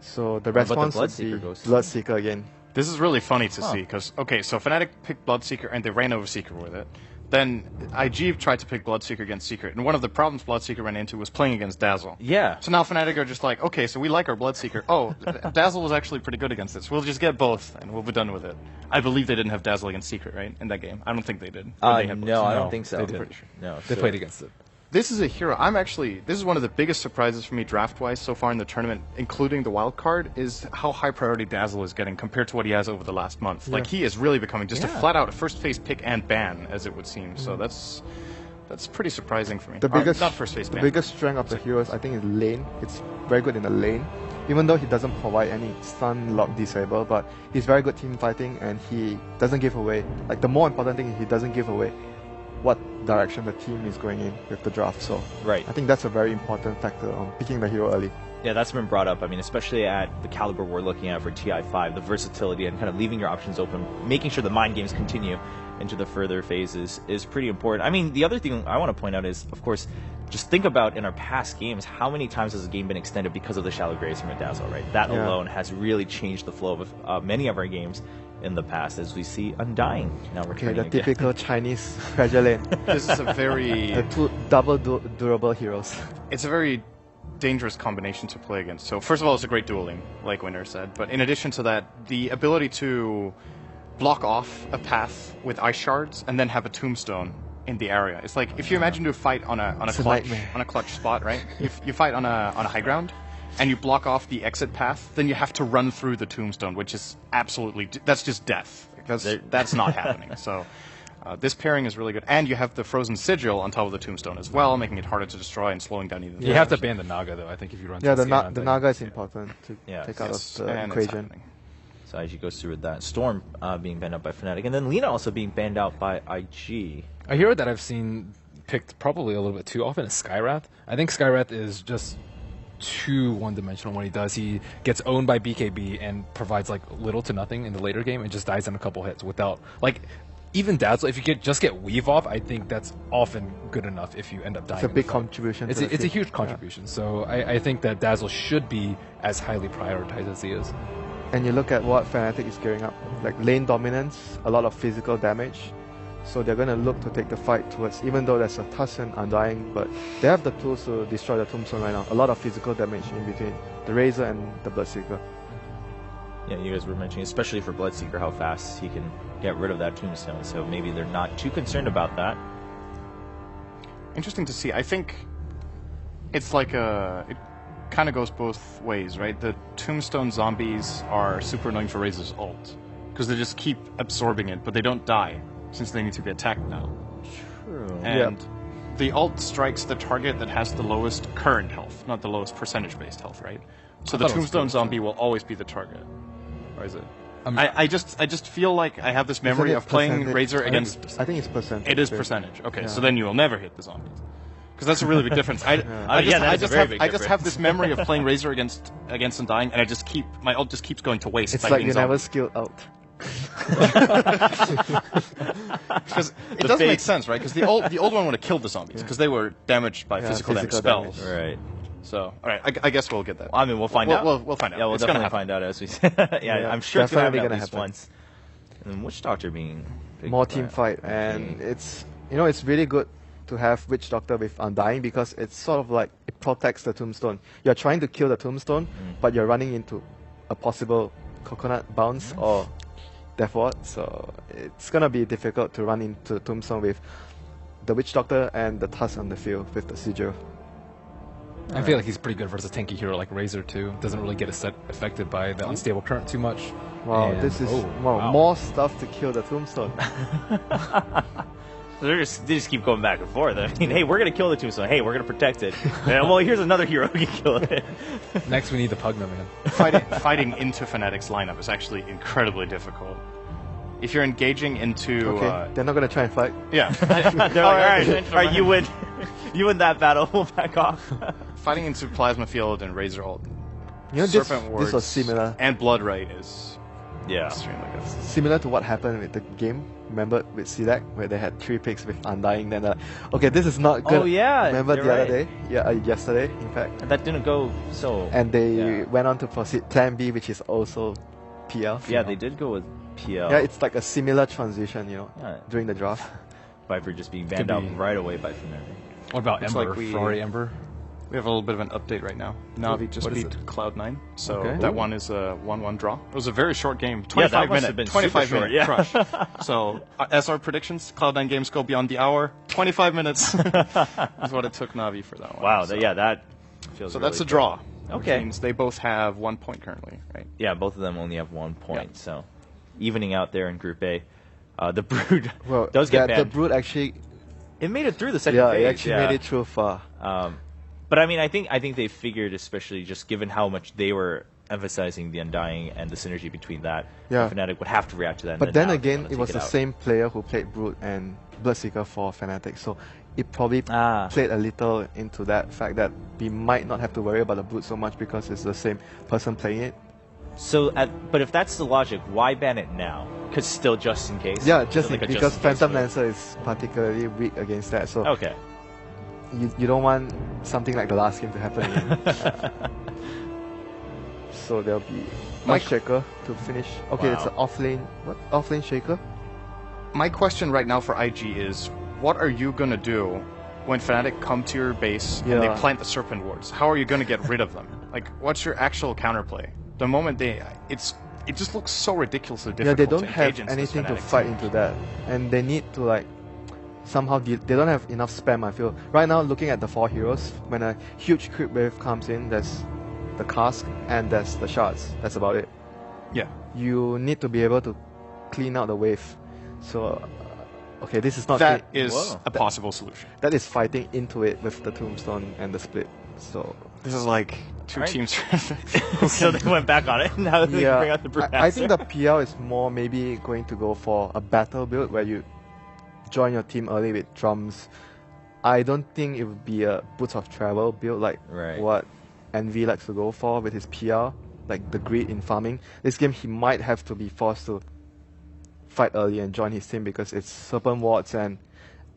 So the response would be Bloodseeker again. This is really funny to see, because, okay, so Fnatic picked Bloodseeker, and they ran over Seeker with it. Then IG tried to pick Bloodseeker against Secret, and one of the problems Bloodseeker ran into was playing against Dazzle. Yeah. So now Fnatic are just like, okay, so we like our Bloodseeker. Oh, Dazzle was actually pretty good against this. We'll just get both, and we'll be done with it. I believe they didn't have Dazzle against Secret, right, in that game? I don't think they did. No, I don't think so. They did. Pretty sure. No, They played against it. This is a hero. This is one of the biggest surprises for me draft-wise so far in the tournament, including the wild card, is how high priority Dazzle is getting compared to what he has over the last month. Yeah. Like, he is really becoming just a flat-out first-phase pick and ban, as it would seem. So that's pretty surprising for me. The biggest, not first-phase ban. The biggest strength of the hero is, I think, is lane. It's very good in the lane. Even though he doesn't provide any stun, lock, disable, but he's very good team fighting, and he doesn't give away. Like, the more important thing is he doesn't give away what direction the team is going in with the draft. So right. I think that's a very important factor on picking the hero early. Yeah, that's been brought up. I mean, especially at the caliber we're looking at for TI5, the versatility and kind of leaving your options open, making sure the mind games continue into the further phases is pretty important. I mean, the other thing I want to point out is, of course, just think about in our past games, how many times has a game been extended because of the shallow graves from a Dazzle, right? That alone has really changed the flow of many of our games in the past, as we see Undying now returning the typical Chinese treasure lane. This is a very... the two double durable heroes. It's a very dangerous combination to play against. So first of all, it's a great dueling, like Winner said. But in addition to that, the ability to block off a path with ice shards and then have a tombstone in the area. It's like if you imagine to fight on a clutch spot, right? If you fight on a high ground and you block off the exit path, then you have to run through the tombstone, which is absolutely that's just death. That's not happening. So this pairing is really good, and you have the frozen sigil on top of the tombstone as well, making it harder to destroy and slowing down even. You have to ban the Naga though. I think if you run. Yeah, the Naga is important to take out of the equation. So IG goes through with that. Storm being banned out by Fnatic, and then Lina also being banned out by IG. A hero that I've seen picked probably a little bit too often is Skywrath. I think Skywrath is just too one-dimensional when he does. He gets owned by BKB and provides like little to nothing in the later game and just dies in a couple hits without like even Dazzle. If you just get weave off, I think that's often good enough if you end up dying. It's a big contribution. It's a huge contribution. So I think that Dazzle should be as highly prioritized as he is. And you look at what Fnatic is gearing up, like lane dominance, a lot of physical damage. So they're going to look to take the fight towards, even though there's a Tuscan Undying, but they have the tools to destroy the Tombstone right now. A lot of physical damage in between the Razor and the Bloodseeker. Yeah, you guys were mentioning, especially for Bloodseeker, how fast he can get rid of that Tombstone, so maybe they're not too concerned about that. Interesting to see. I think it's like it kind of goes both ways, right? The Tombstone zombies are super annoying for Razor's ult, because they just keep absorbing it, but they don't die, since they need to be attacked now. True. And the ult strikes the target that has the lowest current health, not the lowest percentage-based health, right? So the Tombstone zombie will always be the target. Or is it? I just feel like I have this memory of playing Razor against... I think it's percentage. It is percentage. Okay, so then you will never hit the zombies. Because that's a really big difference. I just have this memory of playing Razor against Undying, and my ult just keeps going to waste. It's like you never skilled out. Because it doesn't make sense, right? Because the old one would have killed the zombies because they were damaged by physical damage spells. Right. So, all right, I guess we'll get that. I mean, we'll find out. We'll find out. Yeah, we'll definitely find out as we. I'm sure it's going to happen at least once. And then Witch Doctor being more team fight, and it's really good to have Witch Doctor with Undying because it's sort of like it protects the Tombstone. You're trying to kill the Tombstone, but you're running into a possible coconut bounce or Death Ward, so it's gonna be difficult to run into the Tombstone with the Witch Doctor and the Tusk on the field with the Sigil. I feel like he's pretty good versus a tanky hero like Razor too. Doesn't really get affected by the unstable current too much. Wow, and this is more stuff to kill the Tombstone. They just keep going back and forth. I mean, hey, we're going to kill the Tombstone. Hey, we're going to protect it. And, well, here's another hero who can kill it. Next, we need the Pugna, man. Fighting into Fnatic's lineup is actually incredibly difficult. If you're engaging into... Okay, they're not going to try and fight. Yeah. They're like, all right, you win. You win that battle. We'll back off. Fighting into Plasma Field and Razor ult. Serpent Wards, this was similar. And Blood Right is Yeah. Extremely good. Similar to what happened with the game, remember with Select, where they had 3 picks with Undying, then okay, this is not good. Oh, yeah, Remember you're the other right. day? Yeah, yesterday, in fact. And that didn't go so. And they yeah. went on to proceed Plan B, which is also PL. Yeah, they did go with PL. Yeah, it's like a similar transition, Yeah. during the draft. Viper just being banned Could out be. right away by Fnatic. What about Looks Ember? like we- Ferrari Ember? We have a little bit of an update right now. Navi just What is beat it? Cloud9, so Okay. that Ooh. one is a 1-1 draw. It was a very short game, Yeah, 25 that must minute, have been 25 super minute short, crush. So as our predictions, Cloud9 games go beyond the hour. 25 minutes is what it took Navi for that one. Wow, So, that feels so really that's a good. draw. Okay. Which means they both have 1 point currently, right? Yeah, both of them only have 1 point, Yeah. so evening out there in Group A. The Brood Well, does get the banned. Brood actually, It made it through the second yeah, phase. it actually made it through far. But I mean, I think they figured, especially just given how much they were emphasizing the Undying and the synergy between that, Yeah. Fnatic would have to react to that. But and then now again, wanna it take was the out. same player who played Brood and Bloodseeker for Fnatic, so it probably Ah. played a little into that fact that we might not have to worry about the Brood so much because it's the same person playing it. So, but if that's the logic, why ban it now? Because still, just in case. Yeah, Is just it like a because in case Phantom move? Lancer is particularly weak against that, so Okay. you don't want something like the last game to happen again. So there'll be Mike- Shaker to finish. Okay, it's Wow. an offlane Shaker. My question right now for IG is, what are you going to do when Fnatic come to your base and they Yeah. plant the Serpent Wards? How are you going to get rid of them? Like, what's your actual counterplay? The moment it just looks so ridiculously difficult. Yeah, they don't to have engage into this anything to Fnatic fight team. into that, and they need to like somehow they don't have enough spam. I feel right now looking at the 4 heroes, when a huge creep wave comes in, there's the cask and there's the shards. That's about it. Yeah. You need to be able to clean out the wave. So okay, this is not That clean- is Whoa. a possible solution. that is fighting into it with the tombstone and the split. So This is like two Alright. teams. So they went back on it. Now they yeah, bring out the I think the PL is more maybe going to go for a battle build where you join your team early with drums. I don't think it would be a Boots of Travel build like Right. what Envy likes to go for with his PL, like the greed in farming. This game he might have to be forced to fight early and join his team because it's Serpent Wards, and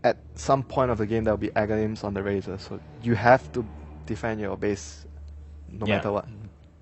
at some point of the game there'll be Aghanims on the Razor, so you have to defend your base no Yeah. matter what.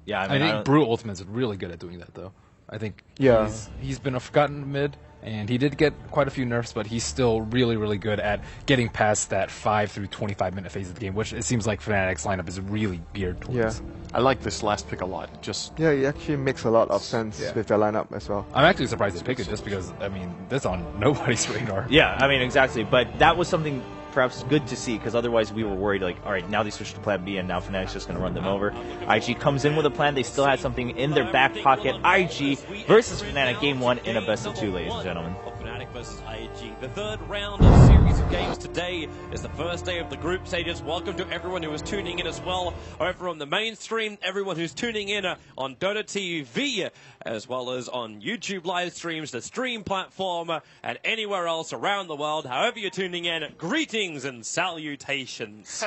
Yeah, I I mean, I think don't- Brew Ultimate's really good at doing that, though. I think Yeah. he's been a forgotten mid, and he did get quite a few nerfs, but he's still really, really good at getting past that 5 through 25 minute phase of the game, which it seems like Fnatic's lineup is really geared towards. Yeah. I like this last pick a lot. Just Yeah, it actually makes a lot of sense Yeah. with their lineup as well. I'm actually surprised they picked it just because, I mean, that's on nobody's radar. Yeah, I mean, exactly. But that was something perhaps good to see, because otherwise we were worried, like, all right, now they switched to plan B and now Fnatic's just going to run them over. IG comes in with a plan. They still had something in their back pocket. IG versus Fnatic game 1 in a best of 2, ladies and gentlemen. Fnatic versus IG. The third round of series of games today is the first day of the group stages. Welcome to everyone who is tuning in as well, over on the main stream, everyone who's tuning in on Dota TV, as well as on YouTube live streams, the stream platform, and anywhere else around the world. However you're tuning in, greetings and salutations.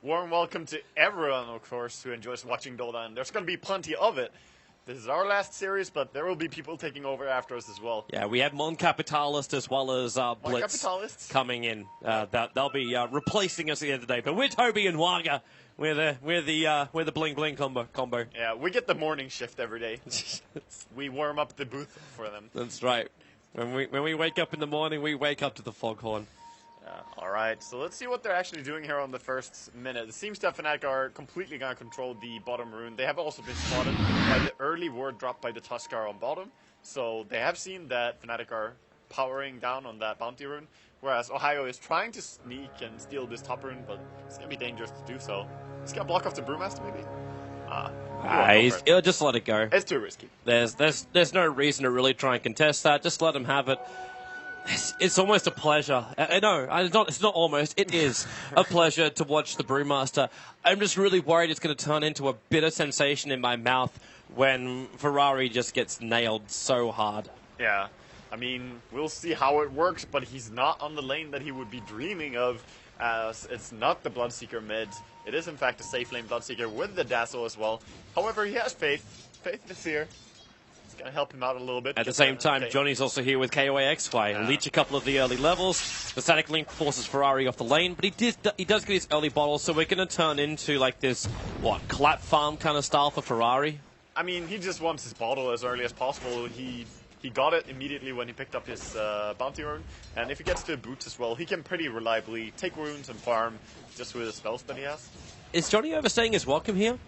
Warm welcome to everyone, of course, who enjoys watching Dota, and there's going to be plenty of it. This is our last series, but there will be people taking over after us as well. Yeah, we have Mon Capitalist as well as Blitz Capitalists? coming in. They'll be replacing us at the end of the day. But we're Toby and Waga. We're the bling bling combo. Yeah, we get the morning shift every day. We warm up the booth for them. That's right. When we wake up in the morning, we wake up to the foghorn. All right, so let's see what they're actually doing here on the first minute. It seems that Fnatic are completely going to control the bottom rune. They have also been spotted by the early ward drop by the Tuskar on bottom. So they have seen that Fnatic are powering down on that bounty rune, whereas Ohio is trying to sneak and steal this top rune, but it's going to be dangerous to do so. He's going to block off the Brewmaster, maybe? He'll just let it go. It's too risky. There's no reason to really try and contest that. Just let him have it. It's almost a pleasure. No, it's not almost. It is a pleasure to watch the Brewmaster. I'm just really worried it's going to turn into a bitter sensation in my mouth when Ferrari just gets nailed so hard. Yeah, I mean, we'll see how it works, but he's not on the lane that he would be dreaming of, as it's not the Bloodseeker mid. It is, in fact, a safe lane Bloodseeker with the Dazzle as well. However, he has faith. Faith is here. Gonna help him out a little bit. At the same time, okay. Johnny's also here with KOAXY. Leech a couple of the early levels. The static link forces Ferrari off the lane, but he does get his early bottle, so we're going to turn into like this, what, clap farm kind of style for Ferrari? I mean, he just wants his bottle as early as possible. He got it immediately when he picked up his bounty rune, and if he gets to boots as well, he can pretty reliably take runes and farm just with the spells that he has. Is Johnny overstaying his welcome here?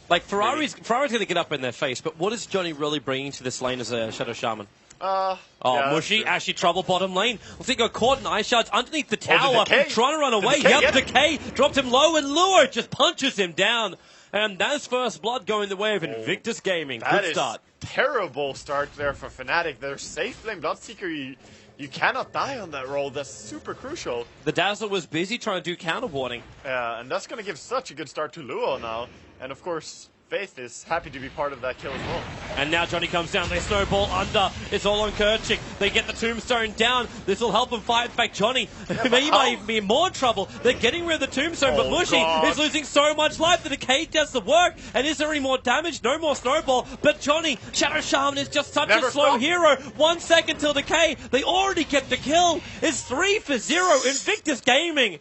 Like, Ferrari's going to get up in their face, but what is Johnny really bringing to this lane as a Shadow Shaman? Yeah, Mushy, actually trouble bottom lane. I think got caught in ice shards underneath the tower, trying to run away. Decay dropped him low, and Lure just punches him down. And that's first blood going the way of Invictus Gaming. Good start. Terrible start there for Fnatic. They're safe lane Bloodseeker. You cannot die on that roll. That's super crucial. The Dazzler was busy trying to do counterboarding. Yeah, and that's going to give such a good start to Luo now. And of course, Faith is happy to be part of that kill as well. And now Johnny comes down, they snowball under. It's all on Kerchik. They get the tombstone down. This will help him fight back Johnny. He might be in more trouble. They're getting rid of the tombstone, but Mushy is losing so much life. The decay does the work. And is there any more damage? No more snowball. But Johnny, Shadow Shaman is just such a slow hero. 1 second till decay. They already get the kill. It's 3-0. Invictus Gaming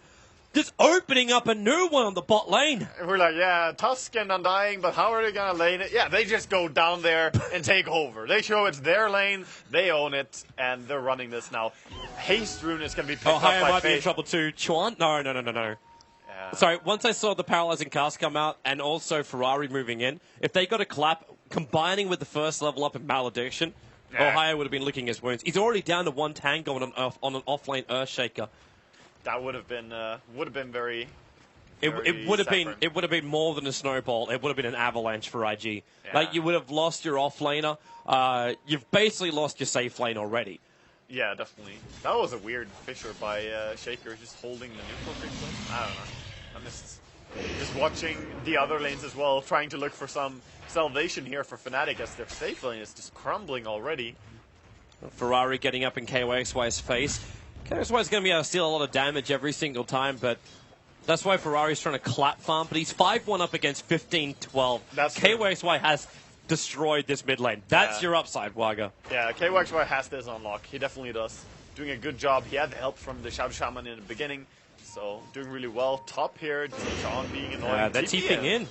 just opening up a new one on the bot lane. We're like, yeah, Tusk and Undying, but how are they going to lane it? Yeah, they just go down there and take over. They show it's their lane, they own it, and they're running this now. Haste Rune is going to be picked up by might Faith. be in trouble too. Chuan? No. Yeah. Sorry, once I saw the paralyzing cast come out and also Ferrari moving in, if they got a clap, combining with the first level up in Malediction, Ohio would have been licking his wounds. He's already down to one tango on an off-lane Earthshaker. That would have been very. It would have been more than a snowball. It would have been an avalanche for IG. Yeah. Like, you would have lost your off laner. You've basically lost your safe lane already. Yeah, definitely. That was a weird fissure by Shaker, just holding the neutral bridge. I don't know. I'm just watching the other lanes as well, trying to look for some salvation here for Fnatic as their safe lane is just crumbling already. Ferrari getting up in KOXY's face. KOXY is going to be able to steal a lot of damage every single time, but that's why Ferrari's trying to clap farm. But he's 5-1 up against 15-12. KOXY has destroyed this mid lane. That's your upside, Waga. Yeah, KOXY has this on lock. He definitely does. Doing a good job. He had the help from the Shadow Shaman in the beginning, so doing really well. Top here, just John being annoying. They're TPing in.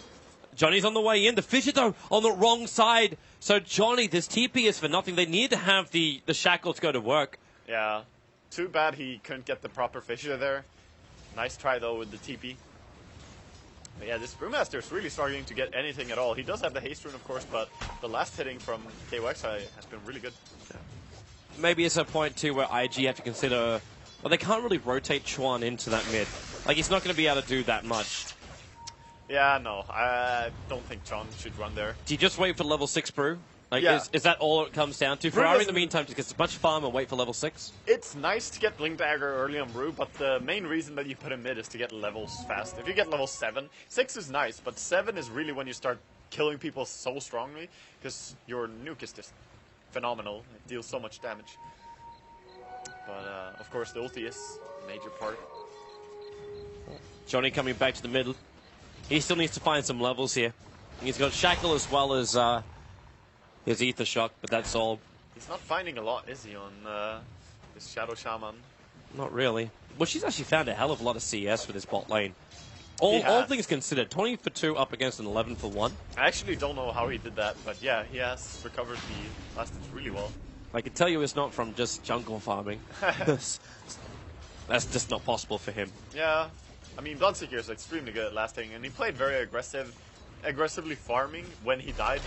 Johnny's on the way in. The Fissure, though, on the wrong side. So, Johnny, this TP is for nothing. They need to have the shackles go to work. Yeah. Too bad he couldn't get the proper Fissure there. Nice try, though, with the TP. But yeah, this Brewmaster is really struggling to get anything at all. He does have the haste rune, of course, but the last hitting from KOXY has been really good. Yeah. Maybe it's a point, too, where IG have to consider... Well, they can't really rotate Chuan into that mid. Like, he's not going to be able to do that much. Yeah, no. I don't think John should run there. Do you just wait for level 6 brew? Like, is that all it comes down to? Ferrari, in the meantime, just gets as much farm and wait for level 6? It's nice to get Blink Dagger early on Brew, but the main reason that you put him mid is to get levels fast. If you get level 7, 6 is nice, but 7 is really when you start killing people so strongly, because your nuke is just phenomenal. It deals so much damage. But, of course, the ulti is a major part. Johnny coming back to the middle. He still needs to find some levels here. He's got Shackle as well as his Ether Shock, but that's all. He's not finding a lot, is he, on this Shadow Shaman? Not really. Well, she's actually found a hell of a lot of CS for this bot lane. All things considered, 20 for 2 up against an 11 for 1. I actually don't know how he did that, but yeah, he has recovered the last hits really well. I can tell you it's not from just jungle farming. That's just not possible for him. Yeah. I mean, Bloodseeker is extremely good at last hitting, and he played very aggressively farming when he died.